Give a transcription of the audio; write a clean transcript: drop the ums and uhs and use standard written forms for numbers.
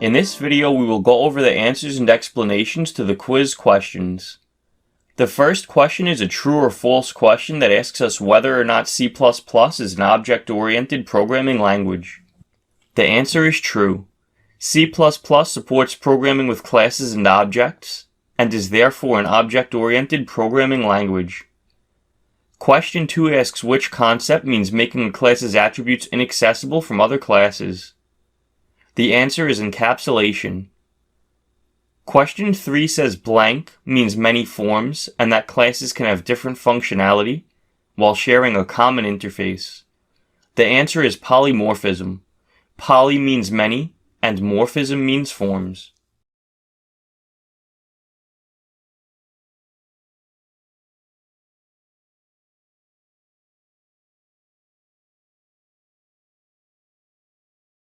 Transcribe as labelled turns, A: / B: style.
A: In this video, we will go over the answers and explanations to the quiz questions. The first question is a true or false question that asks us whether or not C++ is an object-oriented programming language. The answer is true. C++ supports programming with classes and objects, and is therefore an object-oriented programming language. Question 2 asks which concept means making a class's attributes inaccessible from other classes. The answer is encapsulation. Question 3 says blank means many forms and that classes can have different functionality while sharing a common interface. The answer is polymorphism. Poly means many and morphism means forms.